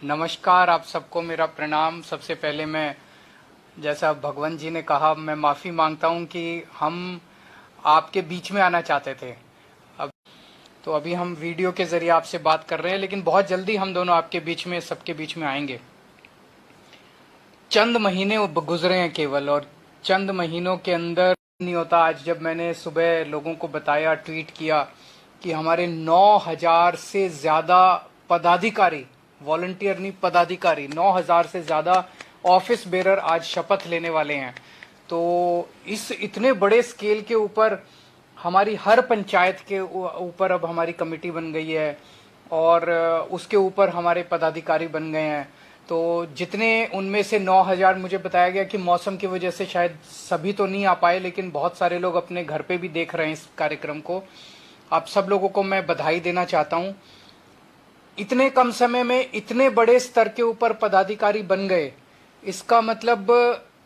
नमस्कार, आप सबको मेरा प्रणाम। सबसे पहले मैं, जैसा भगवंत जी ने कहा, मैं माफ़ी मांगता हूं कि हम आपके बीच में आना चाहते थे। अब तो अभी हम वीडियो के जरिए आपसे बात कर रहे हैं, लेकिन बहुत जल्दी हम दोनों आपके बीच में, सबके बीच में आएंगे। चंद महीने गुजरे हैं केवल, और चंद महीनों के अंदर नहीं होता। आज जब मैंने सुबह लोगों को बताया, ट्वीट किया कि हमारे 9,000 से ज्यादा पदाधिकारी, वॉलंटियर नहीं पदाधिकारी, 9,000 से ज्यादा ऑफिस बेरर आज शपथ लेने वाले हैं। तो इस इतने बड़े स्केल के ऊपर हमारी हर पंचायत के ऊपर अब हमारी कमेटी बन गई है, और उसके ऊपर हमारे पदाधिकारी बन गए हैं। तो जितने उनमें से 9,000, मुझे बताया गया कि मौसम की वजह से शायद सभी तो नहीं आ पाए, लेकिन बहुत सारे लोग अपने घर पे भी देख रहे हैं इस कार्यक्रम को। आप सब लोगों को मैं बधाई देना चाहता हूं। इतने कम समय में इतने बड़े स्तर के ऊपर पदाधिकारी बन गए, इसका मतलब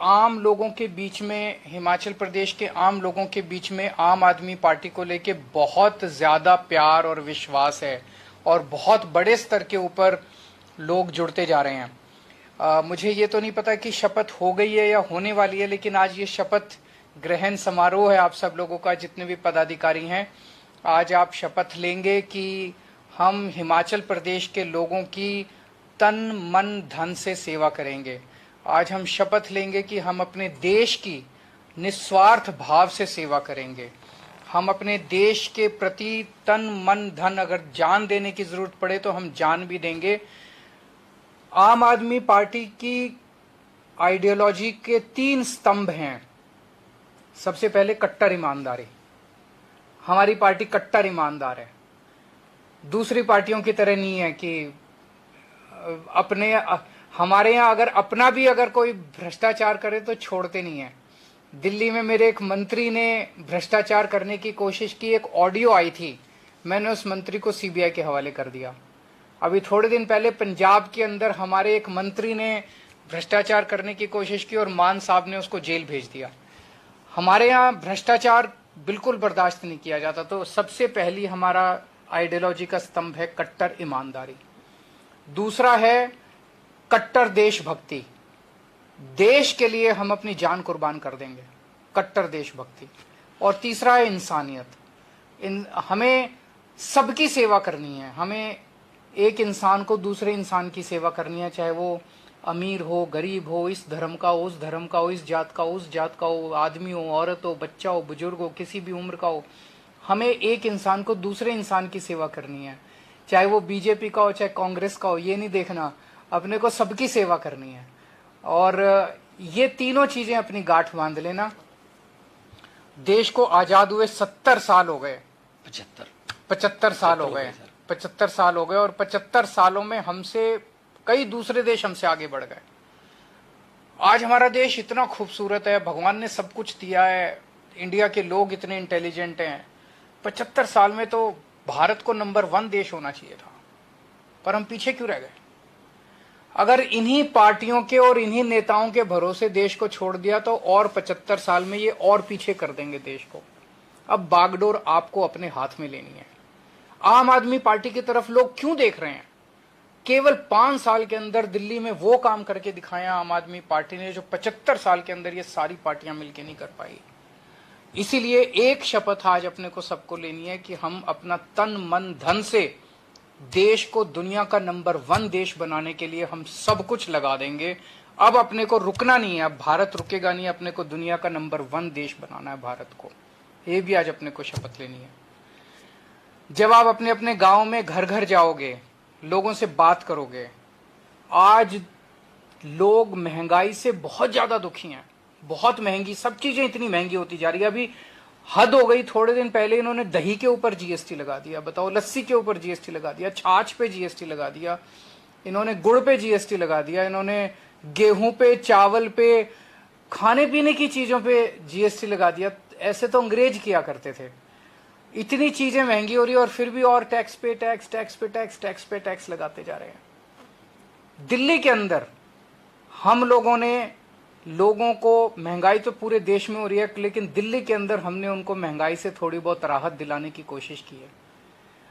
आम लोगों के बीच में, हिमाचल प्रदेश के आम लोगों के बीच में आम आदमी पार्टी को लेके बहुत ज्यादा प्यार और विश्वास है, और बहुत बड़े स्तर के ऊपर लोग जुड़ते जा रहे हैं। मुझे ये तो नहीं पता कि शपथ हो गई है या होने वाली है, लेकिन आज ये शपथ ग्रहण समारोह है आप सब लोगों का, जितने भी पदाधिकारी हैं। आज आप शपथ लेंगे कि हम हिमाचल प्रदेश के लोगों की तन मन धन से सेवा करेंगे। आज हम शपथ लेंगे कि हम अपने देश की निस्वार्थ भाव से सेवा करेंगे। हम अपने देश के प्रति तन मन धन, अगर जान देने की जरूरत पड़े तो हम जान भी देंगे। आम आदमी पार्टी की आइडियोलॉजी के 3 स्तंभ हैं। सबसे पहले कट्टर ईमानदारी। हमारी पार्टी कट्टर ईमानदार है, दूसरी पार्टियों की तरह नहीं है कि अपने, हमारे यहाँ अगर कोई भ्रष्टाचार करे तो छोड़ते नहीं है। दिल्ली में मेरे एक मंत्री ने भ्रष्टाचार करने की कोशिश की, एक ऑडियो आई थी, मैंने उस मंत्री को सीबीआई के हवाले कर दिया। अभी थोड़े दिन पहले पंजाब के अंदर हमारे एक मंत्री ने भ्रष्टाचार करने की कोशिश की और मान साहब ने उसको जेल भेज दिया। हमारे यहाँ भ्रष्टाचार बिल्कुल बर्दाश्त नहीं किया जाता। तो सबसे पहली हमारा आइडियोलॉजी का स्तंभ है कट्टर ईमानदारी। दूसरा है कट्टर देशभक्ति। देश के लिए हम अपनी जान कुर्बान कर देंगे, कट्टर देशभक्ति। और तीसरा है इंसानियत। हमें सबकी सेवा करनी है। हमें एक इंसान को दूसरे इंसान की सेवा करनी है, चाहे वो अमीर हो, गरीब हो, इस धर्म का हो, उस धर्म का हो, इस जात का हो, उस जात का हो, आदमी हो, औरत हो, बच्चा हो, बुजुर्ग हो, किसी भी उम्र का हो। हमें एक इंसान को दूसरे इंसान की सेवा करनी है, चाहे वो बीजेपी का हो, चाहे कांग्रेस का हो, ये नहीं देखना, अपने को सबकी सेवा करनी है। और ये तीनों चीजें अपनी गांठ बांध लेना। देश को आजाद हुए 70 साल हो गए, 75 साल हो गए, 75 साल हो गए, और 75 सालों में हमसे कई दूसरे देश हमसे आगे बढ़ गए। आज हमारा देश इतना खूबसूरत है, भगवान ने सब कुछ दिया है, इंडिया के लोग इतने इंटेलिजेंट हैं। 75 साल में तो भारत को नंबर 1 देश होना चाहिए था, पर हम पीछे क्यों रह गए? अगर इन्हीं पार्टियों के और इन्हीं नेताओं के भरोसे देश को छोड़ दिया तो और 75 साल में ये और पीछे कर देंगे देश को। अब बागडोर आपको अपने हाथ में लेनी है। आम आदमी पार्टी की तरफ लोग क्यों देख रहे हैं? केवल 5 साल के अंदर दिल्ली में वो काम करके दिखाया आम आदमी पार्टी ने, जो 75 साल के अंदर ये सारी पार्टियां मिलकर नहीं कर पाई। इसीलिए एक शपथ आज अपने को सबको लेनी है कि हम अपना तन मन धन से देश को दुनिया का नंबर 1 देश बनाने के लिए हम सब कुछ लगा देंगे। अब अपने को रुकना नहीं है, अब भारत रुकेगा नहीं, अपने को दुनिया का नंबर 1 देश बनाना है भारत को। ये भी आज अपने को शपथ लेनी है। जब आप अपने अपने गांव में घर घर जाओगे, लोगों से बात करोगे, आज लोग महंगाई से बहुत ज्यादा दुखी हैं। बहुत महंगी, सब चीजें इतनी महंगी होती जा रही है। अभी हद हो गई। थोड़े दिन पहले इन्होंने दही के ऊपर जीएसटी लगा दिया, बताओ, लस्सी के ऊपर जीएसटी लगा दिया, छाछ पे जीएसटी लगा दिया, इन्होंने गुड़ पे जीएसटी लगा दिया, इन्होंने गेहूं पे, चावल पे, खाने पीने की चीजों पे जीएसटी लगा दिया। ऐसे तो अंग्रेज किया करते थे। इतनी चीजें महंगी हो रही है और फिर भी और टैक्स पे टैक्स, टैक्स पे टैक्स, टैक्स पे टैक्स लगाते जा रहे हैं। दिल्ली के अंदर हम लोगों ने लोगों को, महंगाई तो पूरे देश में हो रही है, लेकिन दिल्ली के अंदर हमने उनको महंगाई से थोड़ी बहुत राहत दिलाने की कोशिश की है।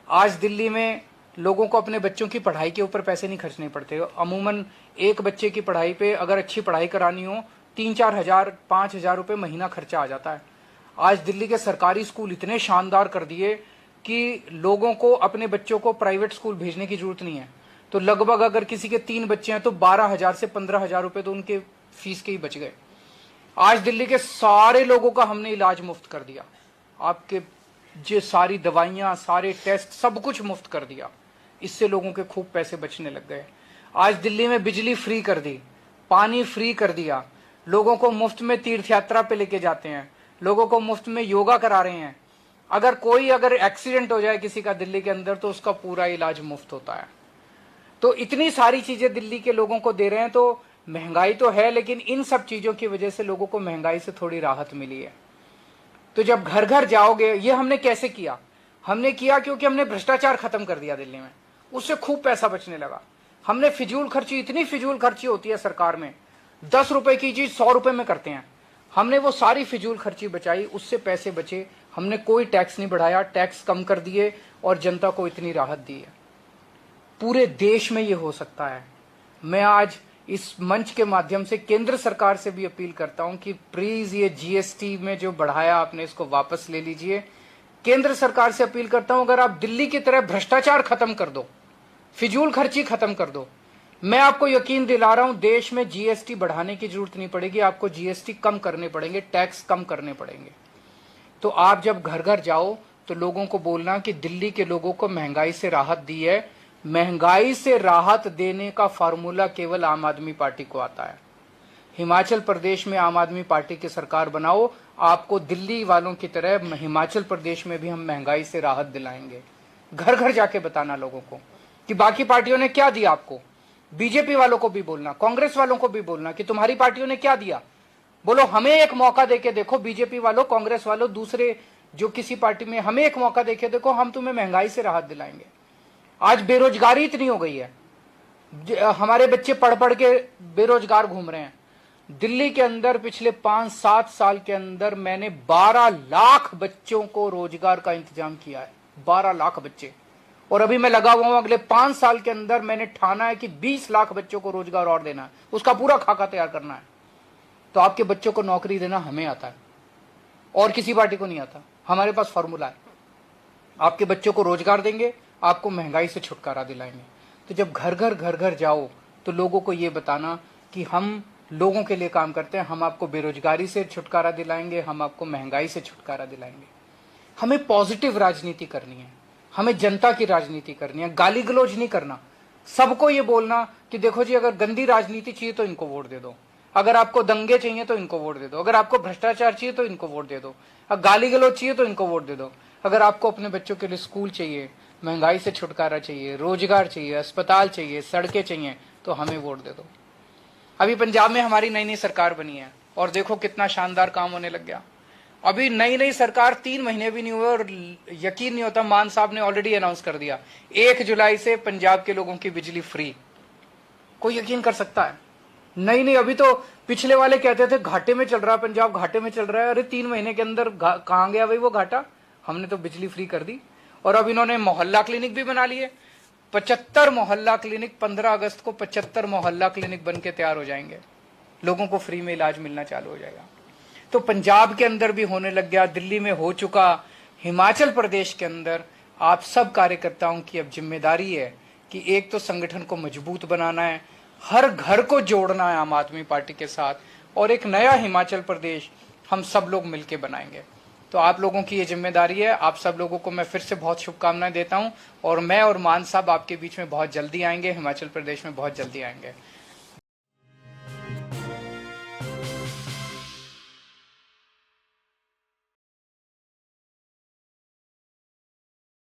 आज दिल्ली में लोगों को अपने बच्चों की पढ़ाई के ऊपर पैसे नहीं खर्चने पड़ते। अमूमन एक बच्चे की पढ़ाई पे अगर अच्छी पढ़ाई करानी हो 3-4 हजार 5,000 रुपये महीना खर्चा आ जाता है। आज दिल्ली के सरकारी स्कूल इतने शानदार कर दिए कि लोगों को अपने बच्चों को प्राइवेट स्कूल भेजने की जरूरत नहीं है। तो लगभग अगर किसी के 3 बच्चे हैं तो 12,000 से 15,000 रुपये तो उनके फीस के ही बच गए। आज दिल्ली के सारे लोगों का हमने इलाज मुफ्त कर दिया। आपके जो सारी दवाइयां, सारे टेस्ट, सब कुछ मुफ्त कर दिया। इससे लोगों के खूब पैसे बचने लग गए। आज दिल्ली में बिजली फ्री कर दी, पानी फ्री कर दिया, लोगों को मुफ्त में तीर्थ यात्रा पे लेके जाते हैं, लोगों को मुफ्त में योगा करा रहे हैं। अगर एक्सीडेंट हो जाए किसी का दिल्ली के अंदर तो उसका पूरा इलाज मुफ्त होता है। तो इतनी सारी चीजें दिल्ली के लोगों को दे रहे हैं। तो महंगाई तो है, लेकिन इन सब चीजों की वजह से लोगों को महंगाई से थोड़ी राहत मिली है। तो जब घर घर जाओगे, ये हमने कैसे किया? हमने किया क्योंकि हमने भ्रष्टाचार खत्म कर दिया दिल्ली में, उससे खूब पैसा बचने लगा। हमने फिजूल खर्ची, इतनी फिजूल खर्ची होती है सरकार में, 10 रुपए की चीज 100 रुपए में करते हैं। हमने वो सारी फिजूल खर्ची बचाई, उससे पैसे बचे। हमने कोई टैक्स नहीं बढ़ाया, टैक्स कम कर दिए और जनता को इतनी राहत दी है। पूरे देश में ये हो सकता है। मैं आज इस मंच के माध्यम से केंद्र सरकार से भी अपील करता हूं कि प्लीज ये जीएसटी में जो बढ़ाया आपने, इसको वापस ले लीजिए। केंद्र सरकार से अपील करता हूं, अगर आप दिल्ली की तरह भ्रष्टाचार खत्म कर दो, फिजूल खर्ची खत्म कर दो, मैं आपको यकीन दिला रहा हूं देश में जीएसटी बढ़ाने की जरूरत नहीं पड़ेगी। आपको जीएसटी कम करने पड़ेंगे, टैक्स कम करने पड़ेंगे। तो आप जब घर घर जाओ तो लोगों को बोलना कि दिल्ली के लोगों को महंगाई से राहत दी है। महंगाई से राहत देने का फार्मूला केवल आम आदमी पार्टी को आता है। हिमाचल प्रदेश में आम आदमी पार्टी की सरकार बनाओ, आपको दिल्ली वालों की तरह हिमाचल प्रदेश में भी हम महंगाई से राहत दिलाएंगे। घर घर जाके बताना लोगों को कि बाकी पार्टियों ने क्या दिया आपको। बीजेपी वालों को भी बोलना, कांग्रेस वालों को भी बोलना कि तुम्हारी पार्टियों ने क्या दिया। बोलो हमें एक मौका देके देखो, बीजेपी वालों, कांग्रेस वालों, दूसरे जो किसी पार्टी में, हमें एक मौका देके देखो, हम तुम्हें महंगाई से राहत दिलाएंगे। आज बेरोजगारी इतनी हो गई है, हमारे बच्चे पढ़ पढ़ के बेरोजगार घूम रहे हैं। दिल्ली के अंदर पिछले 5-7 साल के अंदर मैंने 12 लाख बच्चों को रोजगार का इंतजाम किया है। 12 लाख बच्चे। और अभी मैं लगा हुआ हूं, अगले 5 साल के अंदर मैंने ठाना है कि 20 लाख बच्चों को रोजगार और देना है, उसका पूरा खाका तैयार करना है। तो आपके बच्चों को नौकरी देना हमें आता है और किसी पार्टी को नहीं आता। हमारे पास फॉर्मूला है, आपके बच्चों को रोजगार देंगे, आपको महंगाई से छुटकारा दिलाएंगे। तो जब घर घर जाओ तो लोगों को ये बताना कि हम लोगों के लिए काम करते हैं, हम आपको बेरोजगारी से छुटकारा दिलाएंगे, हम आपको महंगाई से छुटकारा दिलाएंगे। हमें पॉजिटिव राजनीति करनी है, हमें जनता की राजनीति करनी है, गाली गलौज नहीं करना। सबको ये बोलना कि देखो जी, अगर गंदी राजनीति चाहिए तो इनको वोट दे दो, अगर आपको दंगे चाहिए तो इनको वोट दे दो, अगर आपको भ्रष्टाचार चाहिए तो इनको वोट दे दो, अगर गाली गलौज चाहिए तो इनको वोट दे दो, अगर आपको अपने बच्चों के लिए स्कूल चाहिए, महंगाई से छुटकारा चाहिए, रोजगार चाहिए, अस्पताल चाहिए, सड़कें चाहिए, तो हमें वोट दे दो। अभी पंजाब में हमारी नई नई सरकार बनी है और देखो कितना शानदार काम होने लग गया। अभी नई नई सरकार 3 महीने भी नहीं हुए और यकीन नहीं होता, मान साहब ने ऑलरेडी अनाउंस कर दिया 1 जुलाई से पंजाब के लोगों की बिजली फ्री। कोई यकीन कर सकता है? नहीं, अभी तो पिछले वाले कहते थे घाटे में चल रहा है पंजाब, घाटे में चल रहा है। अरे 3 महीने के अंदर कहां गया भाई वो घाटा? हमने तो बिजली फ्री कर दी। और अब इन्होंने मोहल्ला क्लिनिक भी बना लिए, 75 मोहल्ला क्लिनिक। 15 अगस्त को 75 मोहल्ला क्लिनिक बन के तैयार हो जाएंगे, लोगों को फ्री में इलाज मिलना चालू हो जाएगा। तो पंजाब के अंदर भी होने लग गया, दिल्ली में हो चुका, हिमाचल प्रदेश के अंदर। आप सब कार्यकर्ताओं की अब जिम्मेदारी है कि एक तो संगठन को मजबूत बनाना है, हर घर को जोड़ना है आम आदमी पार्टी के साथ, और एक नया हिमाचल प्रदेश हम सब लोग मिलकर बनाएंगे। तो आप लोगों की ये जिम्मेदारी है। आप सब लोगों को मैं फिर से बहुत शुभकामनाएं देता हूं और मैं और मान साहब आपके बीच में बहुत जल्दी आएंगे, हिमाचल प्रदेश में बहुत जल्दी आएंगे।